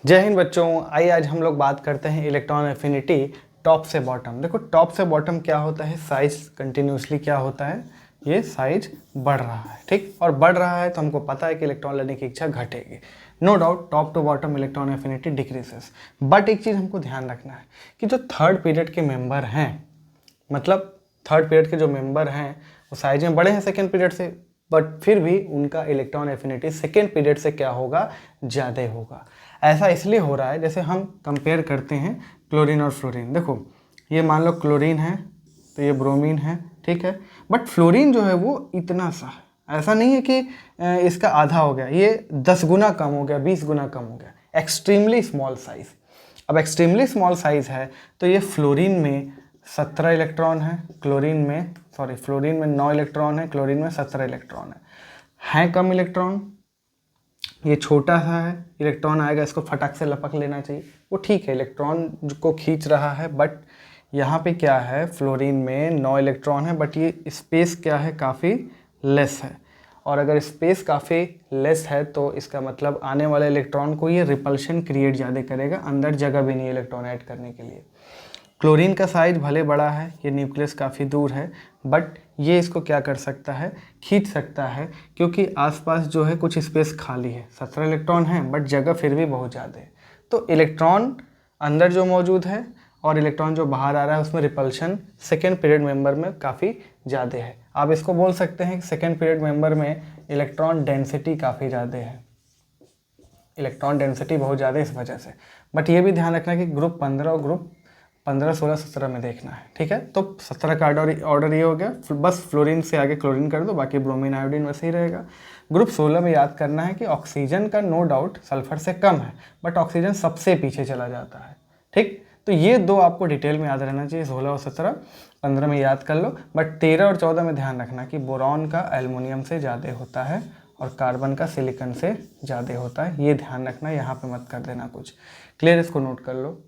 जय हिंद बच्चों, आइए आज हम लोग बात करते हैं इलेक्ट्रॉन एफिनिटी टॉप से बॉटम। देखो टॉप से बॉटम क्या होता है, साइज कंटिन्यूसली क्या होता है, ये साइज बढ़ रहा है, ठीक। और बढ़ रहा है तो हमको पता है कि इलेक्ट्रॉन लेने की इच्छा घटेगी। No doubt top to bottom electron affinity decreases. But एक चीज़ हमको ध्यान रखना है कि जो थर्ड पीरियड के मेंबर हैं, मतलब थर्ड पीरियड के जो मेंबर हैं वो साइज में बड़े हैं सेकेंड पीरियड से, बट फिर भी उनका इलेक्ट्रॉन एफिनिटी सेकेंड पीरियड से क्या होगा, ज़्यादा होगा। ऐसा इसलिए हो रहा है, जैसे हम कंपेयर करते हैं क्लोरीन और फ्लोरीन। देखो ये मान लो क्लोरीन है तो ये ब्रोमीन है, ठीक है। बट फ्लोरीन जो है वो इतना सा है, ऐसा नहीं है कि इसका आधा हो गया, ये 10 गुना कम हो गया, 20 गुना कम हो गया। Extremely small size. अब एक्सट्रीमली स्मॉल साइज है तो ये फ्लोरीन में 17 इलेक्ट्रॉन है, फ्लोरीन में 9 इलेक्ट्रॉन है, क्लोरीन में 17 इलेक्ट्रॉन है कम इलेक्ट्रॉन। ये छोटा सा है, इलेक्ट्रॉन आएगा इसको फटाक से लपक लेना चाहिए, वो ठीक है, इलेक्ट्रॉन को खींच रहा है। बट यहाँ पे क्या है, फ्लोरीन में 9 इलेक्ट्रॉन है, बट ये स्पेस क्या है, काफ़ी लेस है। और अगर स्पेस काफ़ी लेस है तो इसका मतलब आने वाले इलेक्ट्रॉन को ये रिपल्शन क्रिएट ज़्यादा करेगा, अंदर जगह भी नहीं है इलेक्ट्रॉन ऐड करने के लिए। क्लोरीन का साइज भले बड़ा है, ये न्यूक्लियस काफ़ी दूर है, बट ये इसको क्या कर सकता है, खींच सकता है, क्योंकि आसपास जो है कुछ स्पेस खाली है। 17 इलेक्ट्रॉन है बट जगह फिर भी बहुत ज़्यादा है। तो इलेक्ट्रॉन अंदर जो मौजूद है और इलेक्ट्रॉन जो बाहर आ रहा है उसमें रिपल्शन सेकेंड पीरियड मेंबर में काफ़ी ज़्यादा है। आप इसको बोल सकते हैं कि सेकेंड पीरियड मेंबर में इलेक्ट्रॉन डेंसिटी काफ़ी ज़्यादा है, इलेक्ट्रॉन डेंसिटी बहुत ज़्यादा है इस वजह से। बट ये भी ध्यान रखना कि ग्रुप 15 और ग्रुप 15, 16, 17 में देखना है, ठीक है। तो 17 का ऑर्डर ये हो गया, बस फ्लोरीन से आगे क्लोरीन कर दो, बाकी ब्रोमीन आयोडीन वैसे ही रहेगा। ग्रुप 16 में याद करना है कि ऑक्सीजन का नो डाउट सल्फर से कम है, बट ऑक्सीजन सबसे पीछे चला जाता है, ठीक। तो ये दो आपको डिटेल में याद रहना चाहिए, 16 और 17। 15 में याद कर लो, बट 13 और 14 में ध्यान रखना कि बोरॉन का एल्युमिनियम से ज़्यादा होता है और कार्बन का सिलिकॉन से ज़्यादा होता है। ये ध्यान रखना, यहाँ पे मत कर देना कुछ। क्लियर, इसको नोट कर लो।